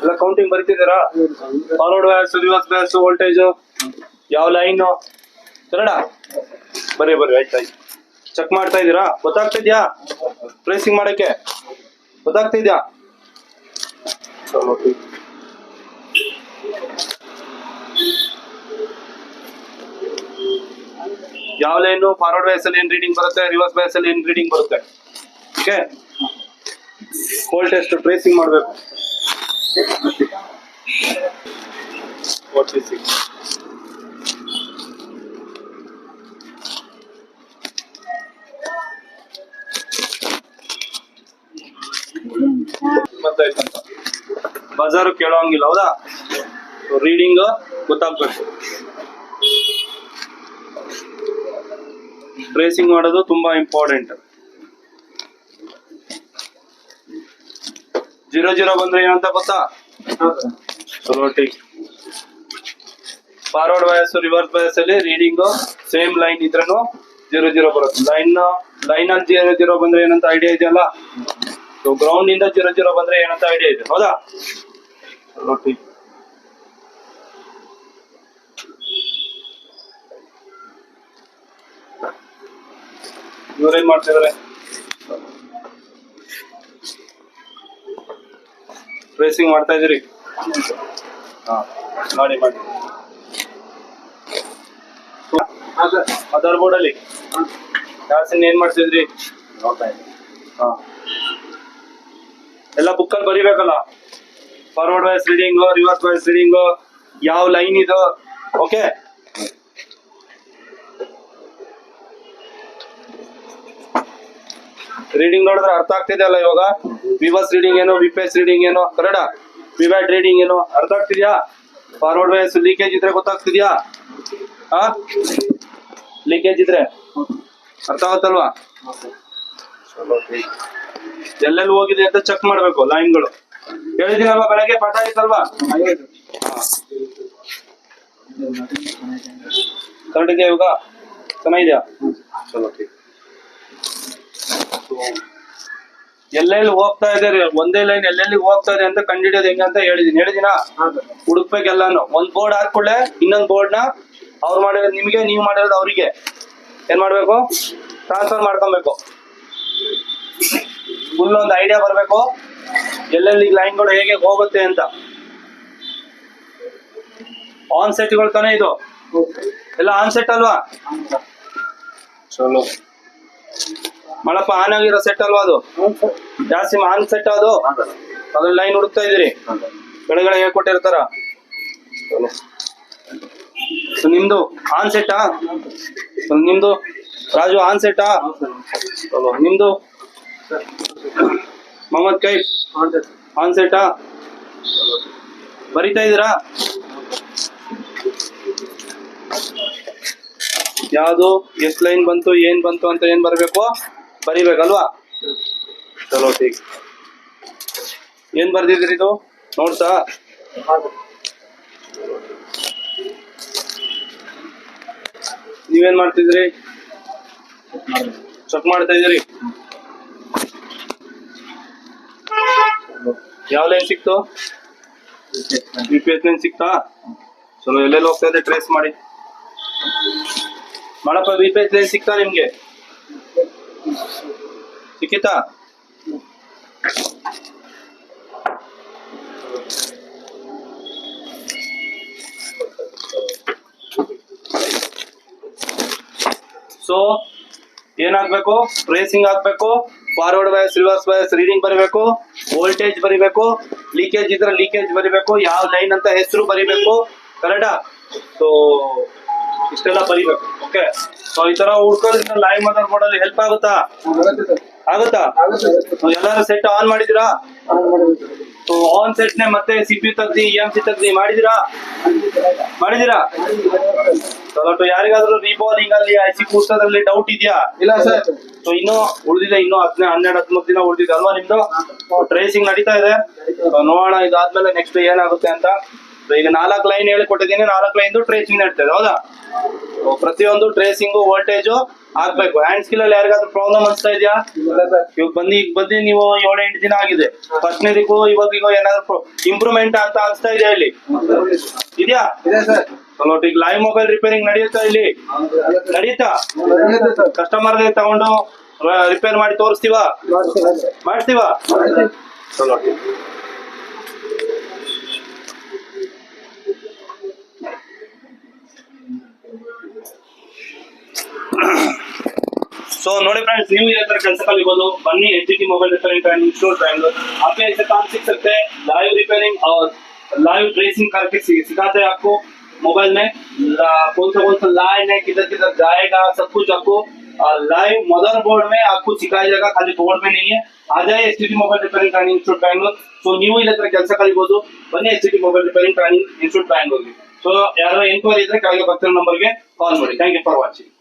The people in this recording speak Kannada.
ಎಲ್ಲ ಕೌಂಟಿಂಗ್ ಬರೀತಿದ್ದೀರಾ? ಫಾರ್ವರ್ಡ್ ಬ್ಯಾಸ್, ರಿವರ್ಸ್ ಬ್ಯಾಸ್, ವೋಲ್ಟೇಜ್, ಯಾವ ಲೈನ್ ಕನ್ನಡ ಬರೀ ಆಯ್ತು. ಚೆಕ್ ಮಾಡ್ತಾ ಇದ್ದೀರಾ? ಗೊತ್ತಾಗ್ತಿದ್ಯಾ ಟ್ರೇಸಿಂಗ್ ಮಾಡಕ್ಕೆ? ಗೊತ್ತಾಗ್ತಿದ್ಯಾ? ಯಾವ ಲೈನು ಫಾರ್ವರ್ಡ್ ಬ್ಯಾಸ್ ಅಲ್ಲಿ ಏನ್ ರೀಡಿಂಗ್ ಬರುತ್ತೆ, ರಿವರ್ಸ್ ಬ್ಯಾಸ್ ಅಲ್ಲಿ ಏನ್ ರೀಡಿಂಗ್ ಬರುತ್ತೆ? ಓಕೆ, ವೋಲ್ಟೇಜ್ ಟ್ರೇಸಿಂಗ್ ಮಾಡಬೇಕು. 46 ಗೊತ್ತಾಯ್ತಂತ ಬಜಾರು ಕೇಳೋಂಗಿಲ್ಲ, ಹೌದಾ? ರೀಡಿಂಗ್ ಗೊತ್ತಾಗ್ಬೇಕು. ಟ್ರೇಸಿಂಗ್ ಮಾಡೋದು ತುಂಬಾ ಇಂಪಾರ್ಟೆಂಟ್. 0 ಬಂದ್ರೆ ಏನಂತ ಗೊತ್ತಾ? ಫಾರ್ವರ್ಡ್ ಬಯಾಸ್, ರಿವರ್ಸ್ ಬಯಾಸ್ ಅಲ್ಲಿ ರೀಡಿಂಗ್ ಸೇಮ್ ಲೈನ್ ಇದ್ರೂ 0 ಬರುತ್ತೆ. ಲೈನ್ ಅಲ್ಲಿ 0 ಬಂದ್ರೆ ಏನಂತ ಐಡಿಯಾ ಇದೆಯಲ್ಲ? ಗ್ರೌಂಡ್ ಇಂದ 0 ಬಂದ್ರೆ ಏನಂತ ಐಡಿಯಾ ಇದೆ, ಹೌದಾ? ಇವ್ರೇನ್ ಮಾಡ್ತಿದಾರೆ? ಟ್ರೇಸಿಂಗ್ ಮಾಡ್ತಾ ಇದೀರಿ? ಮಾಡಿ ಅದರ್ ಬೋರ್ಡ್ ಅಲ್ಲಿ ಕ್ಲಾಸಿನ ಏನ್ ಮಾಡ್ತಿದ್ರಿ? ಎಲ್ಲ ಬುಕ್ಕಲ್ಲಿ ಬರಿಬೇಕಲ್ಲ, forward bias reading, reverse bias reading, ಯಾವ ಲೈನ್ ಇದು. ಓಕೆ, ರೀಡಿಂಗ್ ನೋಡಿದ್ರೆ ಅರ್ಥ ಆಗ್ತಿದೆ ಅಲ್ಲ ಇವಾಗ? ವಿವರ್ಸ್ ರೀಡಿಂಗ್ ಏನು, ವಿಪೇಸ್ ರೀಡಿಂಗ್ ಏನು, ಕನ್ನಡ ವಿವ್ಯಾಟ್ ರೀಡಿಂಗ್ ಏನು ಅರ್ಥ ಆಗ್ತಿದ್ಯಾ? ಫಾರ್ವರ್ಡ್ ಬಯಾಸ್ ಲೀಕೇಜ್ ಇದ್ರೆ ಗೊತ್ತಾಗ್ತಿದ್ಯಾ? ಲೀಕೇಜ್ ಇದ್ರೆ ಅರ್ಥ ಆಗುತ್ತಲ್ವಾ? ಎಲ್ಲೆಲ್ಲಿ ಹೋಗಿದೆ ಅಂತ ಚೆಕ್ ಮಾಡ್ಬೇಕು ಲೈನ್ಗಳು. ಹೇಳಿದೀನಲ್ವಾ ಬೆಳಗ್ಗೆ ಪಾಠ ಆಯ್ತಲ್ವಾ? ಕರೆಕ್ಟ್ ಇದೆಯಾ? ಇವಾಗ ಚೆನ್ನಾಗಿದ್ಯಾ? ಚಲೋ, ಎಲ್ಲೆಲ್ಲಿ ಹೋಗ್ತಾ ಇದೆ, ಒಂದೇ ಲೈನ್ ಎಲ್ಲೆಲ್ಲಿ ಹೋಗ್ತಾ ಇದೆ ಅಂತ ಕಂಡುಹಿಡಿಯೋದು ಹೆಂಗ ಅಂತ ಹೇಳಿದಿನ ಹುಡುಕ್ಬೇಕೆಲ್ಲಾನು. ಒಂದ್ ಬೋರ್ಡ್ ಹಾಕೊಳ್ಳೆ ಇನ್ನೊಂದ್ ಬೋರ್ಡ್ ನ ಅವ್ರು ಮಾಡಿರೋದು ನಿಮ್ಗೆ, ನೀವು ಮಾಡಿರೋದು ಅವ್ರಿಗೆ ಏನ್ ಮಾಡ್ಬೇಕು? ಟ್ರಾನ್ಸ್ಫರ್ ಮಾಡ್ಕೊಬೇಕು. ಫುಲ್ ಒಂದು ಐಡಿಯಾ ಬರ್ಬೇಕು ಎಲ್ಲೆಲ್ಲಿ ಲೈನ್ಗಳು ಹೇಗೆ ಹೋಗುತ್ತೆ ಅಂತ. ಆನ್ ಸೆಟ್ಗಳು ತಾನೇ ಇದು ಎಲ್ಲ? ಆನ್ ಸೆಟ್ ಅಲ್ವಾ? ಚಲೋ, ಮಳಪ್ಪ ಆನ್ ಆಗಿರೋ ಸೆಟ್ ಅಲ್ವಾ ಅದು? ಜಾಸ್ತಿ ಆನ್ ಸೆಟ್ ಅದು, ಅದ್ರಲ್ಲಿ ಲೈನ್ ಹುಡುಕ್ತಾ ಇದೀರಿ, ಕೆಳಗಡೆ ಹೇಳ್ಕೊಟ್ಟಿರ್ತಾರ. ನಿಮ್ದು ಆನ್ ಸೆಟ್ಟಾ? ನಿಮ್ದು ರಾಜು ಆನ್ ಸೆಟ್ಟಾ? ನಿಮ್ದು ಮೊಹಮ್ಮದ್ ಕೈಫ್ ಆನ್ ಸೆಟ್ಟಾ? ಬರಿತಾ ಇದೀರಾ? ಯಾವುದು ಎಷ್ಟು ಲೈನ್ ಬಂತು, ಏನ್ ಬಂತು ಅಂತ ಏನ್ ಬರ್ಬೇಕು? ಬರಿಬೇಕಲ್ವಾ? ಚಲೋ ಟೀಕ್. ಏನ್ ಬರ್ದಿದ್ರಿ ಇದು ನೋಡ್ಸಾ? ನೀವೇನ್ ಮಾಡ್ತಿದ್ರಿ? ಚೆಕ್ ಮಾಡ್ತಾ ಇದೀರಿ? ಯಾವ ಲೈನ್ ಸಿಕ್ತು? UPS ಲೈನ್ ಸಿಕ್ತಾ? ಚಲೋ, ಎಲ್ಲೆಲ್ಲಿ ಹೋಗ್ತಾ ಇದೆ ಟ್ರೇಸ್ ಮಾಡಿ ಮಾಡಪ್ಪ. UPS ಲೈನ್ ಸಿಕ್ತಾ ನಿಮ್ಗೆ? ಸಿಕ್ಕಿತಾ? ಸೊ ಏನಾಗ್ಬೇಕು? ಟ್ರೇಸಿಂಗ್ ಆಗ್ಬೇಕು, forward bias, reverse bias reading ಬರಿಬೇಕು, ವೋಲ್ಟೇಜ್ ಬರಿಬೇಕು, ಲೀಕೇಜ್ ಇದ್ರೆ ಲೀಕೇಜ್ ಬರಿಬೇಕು, ಯಾವ ಲೈನ್ ಅಂತ ಹೆಸರು ಬರಿಬೇಕು, ಕರೆಕ್ಟಾ? ಸೊ ಇಷ್ಟೆಲ್ಲ ಬರಿಬೇಕು. ಓಕೆ, ಸೊ ಈ ತರ ಹುಡ್ಕೋದ್ರಿಂದ ಲೈವ್ ಮದರ್ ಬೋರ್ಡ್ ಅಲ್ಲಿ ಹೆಲ್ಪ್ ಆಗುತ್ತಾ? ಎಲ್ಲಾರು ಸೆಟ್ ಆನ್ ಮಾಡಿದಿರಾ? ಆನ್ ಸೆಟ್ ನೆ ಮತ್ತೆ CPU ತೆಗ್ದಿ, EMC ತೆಗ್ದಿ ಮಾಡಿದಿರಾ? ಯಾರಿಗಾದ್ರೂ ರೀಬಾಲಿಂಗ್ ಅಲ್ಲಿ IC ಕೂರ್ಸೋದ್ರಲ್ಲಿ ಡೌಟ್ ಇದೆಯಾ? ಇಲ್ಲ ಸರ್. ಸೊ ಇನ್ನು ಉಳಿದಿದೆ, ಇನ್ನು 12-13 ದಿನ ಉಳಿದಿದೆ ಅಲ್ವಾ ನಿಮ್ದು? ಟ್ರೇಸಿಂಗ್ ನಡೀತಾ ಇದೆ. ನೋಡೋಣ ಇದಾದ್ಮೇಲೆ ನೆಕ್ಸ್ಟ್ ಏನಾಗುತ್ತೆ ಅಂತ. ಈಗ 4 ಲೈನ್ ಹೇಳಿಕೊಟ್ಟಿದ್ದೀನಿ, 4 ಲೈನ್ ಟ್ರೇಸಿಂಗ್ ನಡೀತಾ ಇದೆ, ಹೌದಾ? ಪ್ರತಿಯೊಂದು ಟ್ರೇಸಿಂಗು, ವೋಲ್ಟೇಜು, ಆಗ್ಬೇಕು. ಹ್ಯಾಂಡ್ ಸ್ಕಿಲ್ ಅಲ್ಲಿ ಯಾರಿಗಾದ್ರೂ ಪ್ರಾಬ್ಲಮ್ ಅನ್ಸ್ತಾ ಇದೆಯಾ? ಇವಾಗ ಬಂದು ನೀವು 7-8 ದಿನ ಆಗಿದೆ. ಫಸ್ಟ್ನೇದಿಗೂ ಇವಾಗ ಏನಾದ್ರು ಇಂಪ್ರೂವ್ಮೆಂಟ್ ಅಂತ ಅನ್ಸ್ತಾ ಇದೆಯಾ ಇಲ್ಲಿ? ಇದೆಯಾ? ಚಲೋ ಈಗ ಲೈವ್ ಮೊಬೈಲ್ ರಿಪೇರಿಂಗ್ ನಡೆಯುತ್ತಾ ಇಲ್ಲಿ? ನಡೀತಾ? ಕಸ್ಟಮರ್ ತಗೊಂಡು ರಿಪೇರ್ ಮಾಡಿ ತೋರಿಸ್ತೀವಾ? ಮಾಡ್ತೀವಾ? ಚಲೋ सो नोड़े फ्रेंड्स न्यू ईयर का ಕೆಲಸ ಕಲಿಬಹುದು बन्नी HT mobile repairing training institute Bangalore. आप ऐसे काम सीख सकते हैं, लाइव रिपेयरिंग और लाइव ट्रेसिंग करके सिखाते हैं आपको। मोबाइल में कौन सा लाइन है, किधर किधर जाएगा, सब कुछ आपको लाइव मदरबोर्ड में आपको सिखाया जाएगा, खाली बोर्ड में नहीं है। आ जाए HT mobile repairing training institute Bangalore. So new year का ಕೆಲಸ ಕಲಿಬಹುದು बन्नी HT mobile repairing training institute Bangalore. So यारो एनक्वೈರಿ ಇದ್ರೆ ಕೆಳಗೆ ಬರ್ತಿರೋ ನಂಬರ್ಗೆ ಕಾಲ್ ಮಾಡಿ। Thank you for watching.